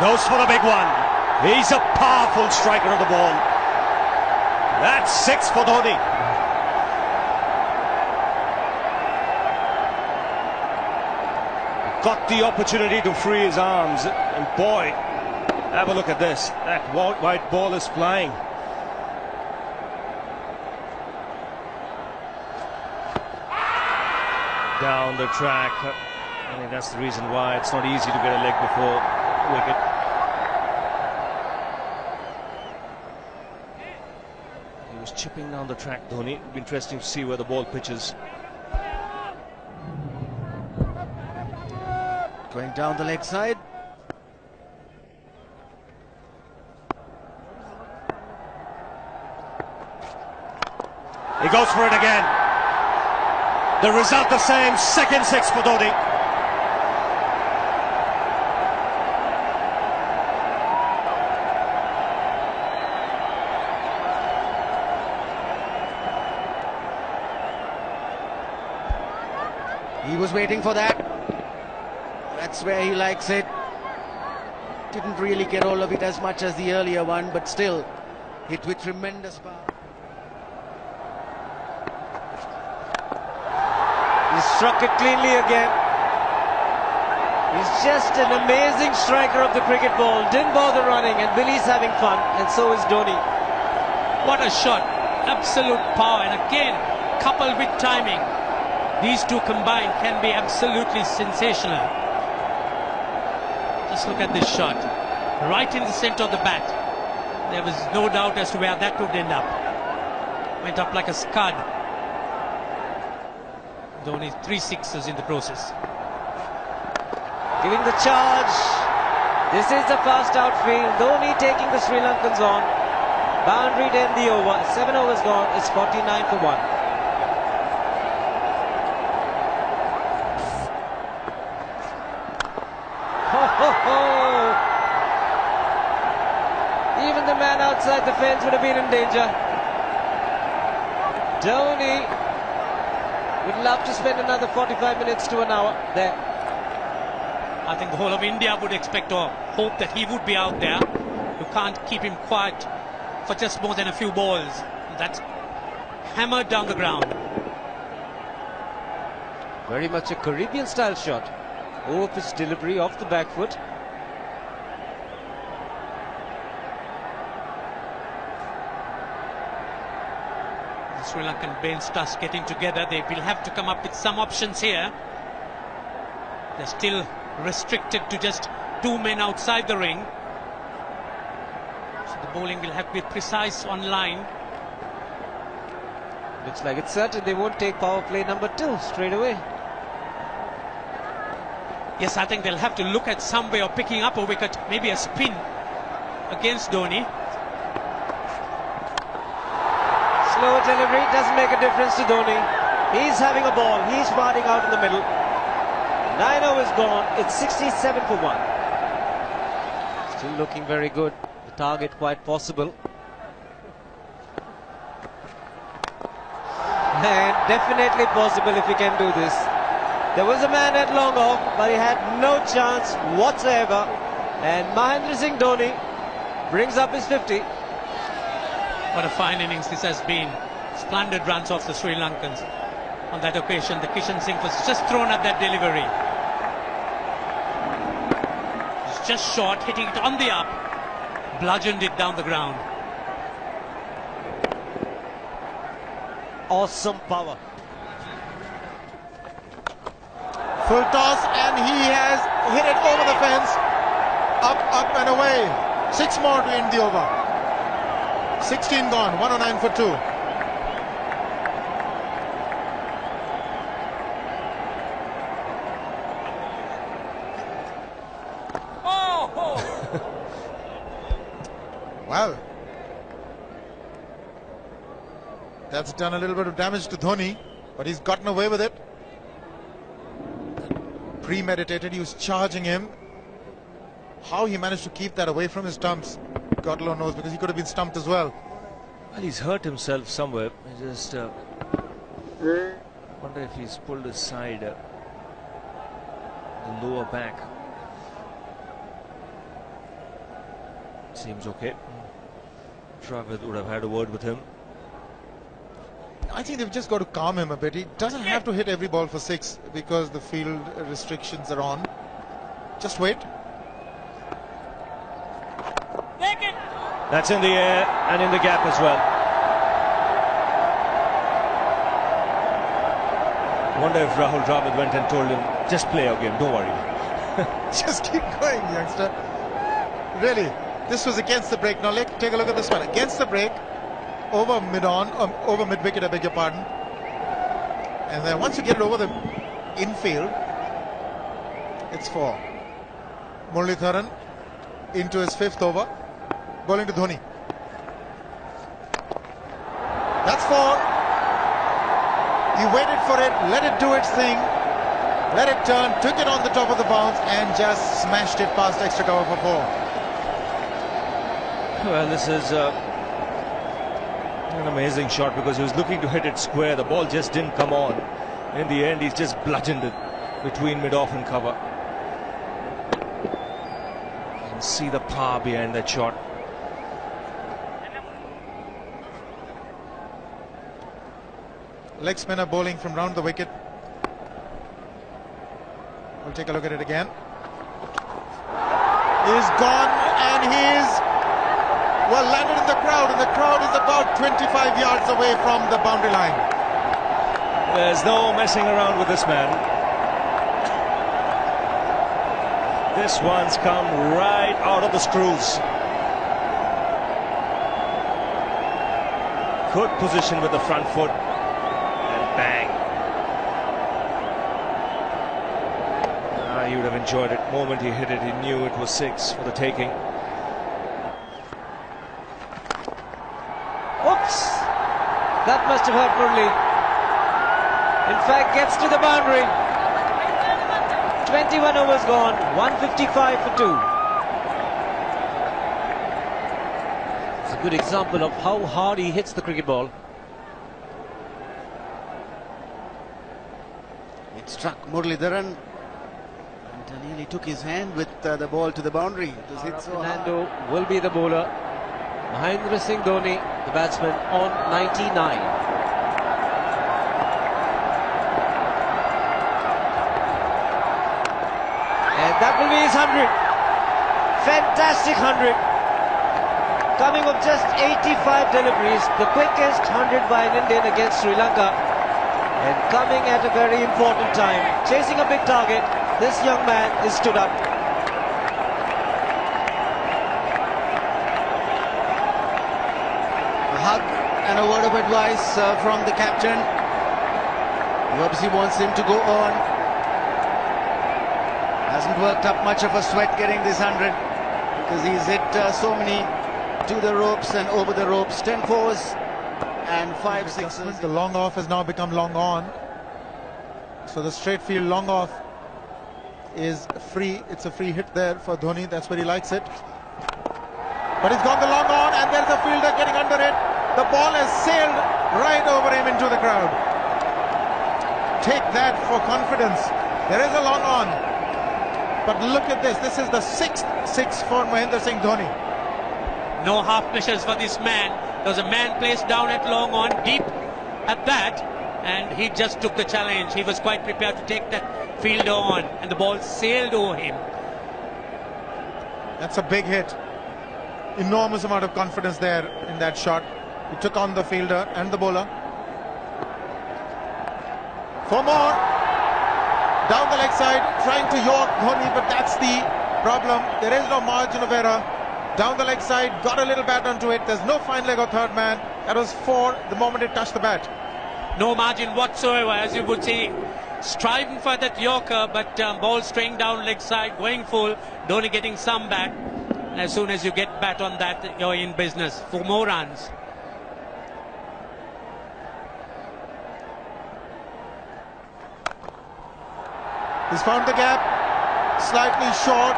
goes for the big one. He's a powerful striker of the ball. That's 6 for Dhoni. Got the opportunity to free his arms, and boy, have a look at this. That white ball is flying. Down the track. I think that's the reason why it's not easy to get a leg before wicket. He was chipping down the track, Dhoni. It'll be interesting to see where the ball pitches. Going down the leg side. He goes for it again. The result the same, second 6 for Dhoni. He was waiting for that. That's where he likes it. Didn't really get all of it as much as the earlier one, but still hit with tremendous power. He struck it cleanly again. He's just an amazing striker of the cricket ball. Didn't bother running, and Billy's having fun, and so is Dhoni. What a shot. Absolute power, and again, coupled with timing. These two combined can be absolutely sensational. Just look at this shot. Right in the center of the bat. There was no doubt as to where that would end up. Went up like a scud. Dhoni 3 sixes in the process. Giving the charge. This is the fast outfield. Dhoni taking the Sri Lankans on. Boundary to end the over. 7 overs gone. It's 49 for 1. Even the man outside the fence would have been in danger. Dhoni would love to spend another 45 minutes to an hour there. I think the whole of India would expect or hope that he would be out there. You can't keep him quiet for just more than a few balls. That's hammered down the ground. Very much a Caribbean style shot. Over-pitch delivery off the back foot. The Sri Lankan bench starts getting together. They will have to come up with some options here. They're still restricted to just 2 men outside the ring. So the bowling will have to be precise on line. Looks like it's certain they won't take power play number 2 straight away. Yes, I think they'll have to look at some way of picking up a wicket, maybe a spin against Dhoni. Slow delivery doesn't make a difference to Dhoni. He's having a ball. He's firing out in the middle. 9 overs gone. It's 67 for 1. Still looking very good. The target quite possible. And definitely possible if he can do this. There was a man at long off, but he had no chance whatsoever. And Mahendra Singh Dhoni brings up his 50. What a fine innings this has been. Splendid runs off the Sri Lankans. On that occasion, the Kishan Singh was just thrown at that delivery. It's just short, hitting it on the up. Bludgeoned it down the ground. Awesome power. Full toss, and he has hit it over the fence. Up and away. 6 more to end the over. 16 gone, 109 for 2. Well, that's done a little bit of damage to Dhoni, but he's gotten away with it. Premeditated, he was charging him. How he managed to keep that away from his stumps, God alone knows, because he could have been stumped as well. Well, he's hurt himself somewhere. I just wonder if he's pulled aside the lower back. Seems okay. Travis would have had a word with him. I think they've just got to calm him a bit. He doesn't have to hit every ball for 6 because the field restrictions are on. Just wait. That's in the air and in the gap as well. I wonder if Rahul Dravid went and told him, just play your game, don't worry. Just keep going, youngster. Really, this was against the break. Now take a look at this one. Against the break, over mid-wicket, I beg your pardon. And then once you get it over the infield, it's 4. Muralitharan into his 5th over, bowling to Dhoni. That's 4. He waited for it, let it do its thing, let it turn, took it on the top of the bounce and just smashed it past extra cover for 4. Well, this is an amazing shot because he was looking to hit it square. The ball just didn't come on. In the end, he's just bludgeoned it between mid-off and cover. You can see the power behind that shot. Leg spinner bowling from round the wicket. We'll take a look at it again. He's gone and he's well landed in the crowd, and the crowd is about 25 yards away from the boundary line. There's no messing around with this man. This one's come right out of the screws. Good position with the front foot. Bang. He would have enjoyed it. The moment he hit it, he knew it was 6 for the taking. Oops! That must have hurt Murli. In fact, gets to the boundary. 21 overs gone, 155 for 2. It's a good example of how hard he hits the cricket ball. It struck Muralitharan and nearly took his hand with the ball to the boundary. It was hit so hard. Fernando will be the bowler. Mahendra Singh Dhoni, the batsman, on 99. And that will be his 100. Fantastic 100. Coming of just 85 deliveries, the quickest 100 by an Indian against Sri Lanka. And coming at a very important time, chasing a big target, this young man is stood up. A hug and a word of advice from the captain. He obviously wants him to go on. Hasn't worked up much of a sweat getting this 100 because he's hit so many to the ropes and over the ropes. 10 fours and 5 sixes. The long off has now become long on. So the straight field long off is free. It's a free hit there for Dhoni. That's where he likes it. But he's gone the long on and there's a fielder getting under it. The ball has sailed right over him into the crowd. Take that for confidence. There is a long on. But look at this. This is the 6th 6 for Mahendra Singh Dhoni. No half measures for this man. There was a man placed down at long on, deep at that, and he just took the challenge. He was quite prepared to take that fielder on, and the ball sailed over him. That's a big hit. Enormous amount of confidence there in that shot. He took on the fielder and the bowler. 4 more. Down the leg side, trying to york Dhoni, but that's the problem. There is no margin of error. Down the leg side, got a little bat onto it. There's no fine leg or third man. That was 4 the moment it touched the bat. No margin whatsoever, as you would see. Striving for that yorker, but ball straying down leg side, going full. Dhoni getting some bat. As soon as you get bat on that, you're in business for more runs. He's found the gap, slightly short,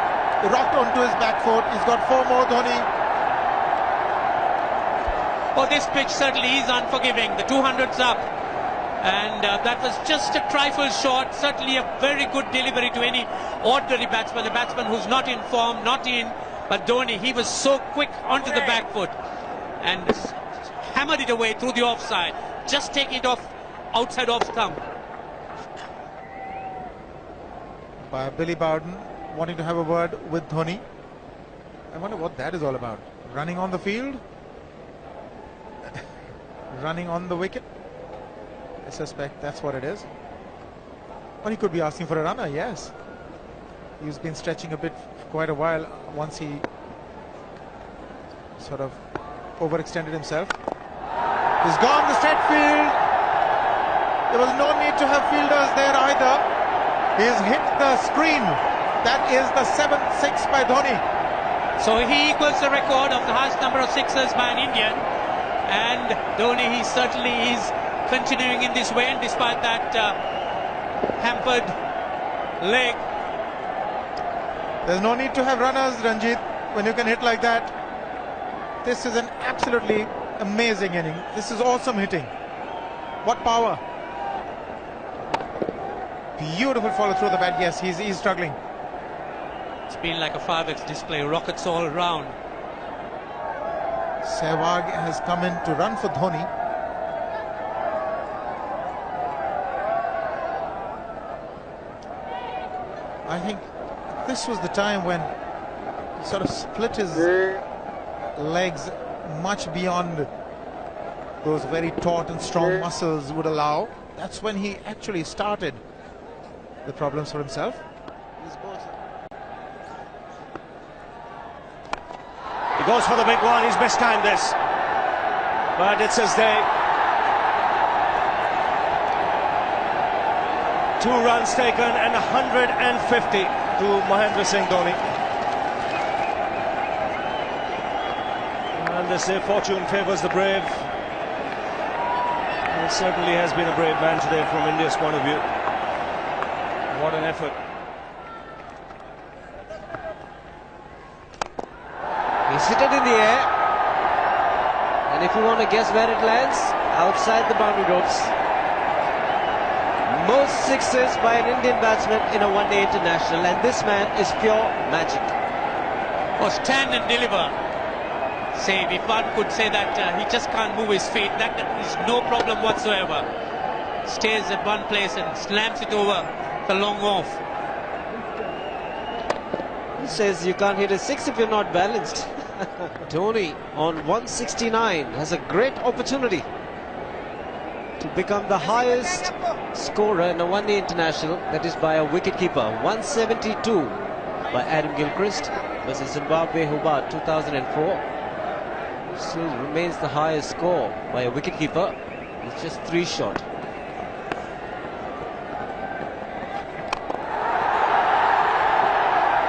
rocked onto his back foot. He's got 4 more, Dhoni. Oh, this pitch certainly is unforgiving. The 200's up. And that was just a trifle short. Certainly a very good delivery to any ordinary batsman. A batsman who's not in form, not in. But Dhoni, he was so quick onto the back foot and hammered it away through the offside. Just take it off outside off stump. By Billy Bowden wanting to have a word with Dhoni. I wonder what that is all about. Running on the field? Running on the wicket? I suspect that's what it is. Or he could be asking for a runner, yes. He's been stretching a bit for quite a while once he sort of overextended himself. He's gone the straight field. There was no need to have fielders there either. He's hit the screen. That is the 7th six by Dhoni. So he equals the record of the highest number of sixes by an Indian. And Dhoni, he certainly is continuing in this way, and despite that hampered leg. There's no need to have runners, Ranjit, when you can hit like that. This is an absolutely amazing inning. This is awesome hitting. What power. Beautiful follow through the bat. Yes, he's struggling. It's been like a 5x display, rockets all round. Sehwag has come in to run for Dhoni. I think this was the time when he sort of split his legs much beyond those very taut and strong muscles would allow. That's when he actually started the problems for himself. He goes for the big one. He's mistimed this, but it's his day. 2 runs taken and 150 to Mahendra Singh Dhoni. And they say fortune favours the brave. It certainly has been a brave man today from India's point of view. What an effort. He's hit it in the air. And if you want to guess where it lands, outside the boundary ropes. Most sixes by an Indian batsman in a one-day international, and this man is pure magic. Oh, stand and deliver. Say, if one could say that he just can't move his feet, that is no problem whatsoever. Stays at one place and slams it over the long off. He says you can't hit a six if you're not balanced. Dhoni on 169 has a great opportunity to become the highest scorer in a one-day international, that is by a wicketkeeper. 172 by Adam Gilchrist versus Zimbabwe Hobart 2004. Still remains the highest score by a wicketkeeper. It's just 3 short.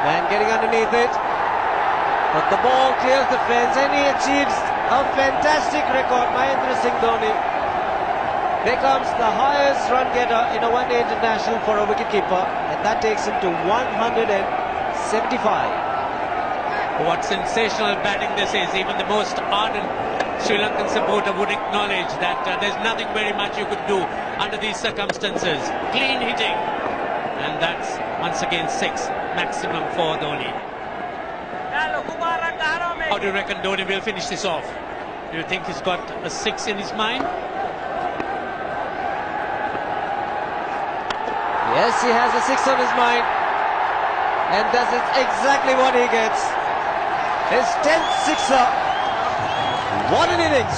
Man getting underneath it, but the ball clears the fence and he achieves a fantastic record. Mahendra Singh Dhoni becomes the highest run getter in a one-day international for a wicketkeeper, and that takes him to 175. What sensational batting this is. Even the most ardent Sri Lankan supporter would acknowledge that there's nothing very much you could do under these circumstances. Clean hitting, and that's once again 6 maximum for Dhoni. How do you reckon Dhoni will finish this off? Do you think he's got a 6 in his mind? Yes, he has a 6 on his mind, and that's exactly what he gets. His 10th sixer. What an innings!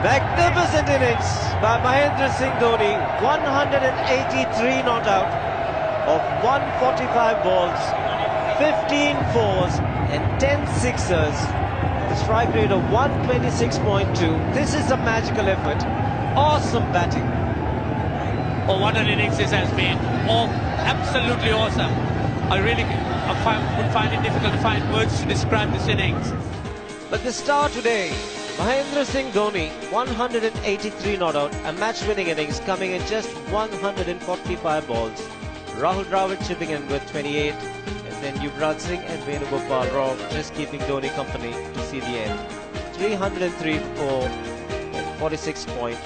Magnificent innings by Mahendra Singh Dhoni. 183 not out of 145 balls, 15 fours and 10 sixers. The strike rate of 126.2. This is a magical effort. Awesome batting. Oh, what an innings this has been. Oh, absolutely awesome. I really would find it difficult to find words to describe this innings. But the star today, Mahendra Singh Dhoni, 183 not out, a match-winning innings coming in just 145 balls. Rahul Dravid chipping in with 28, and then Yuvraj Singh and Venugopal Rao just keeping Dhoni company to see the end. 303 for 46 point.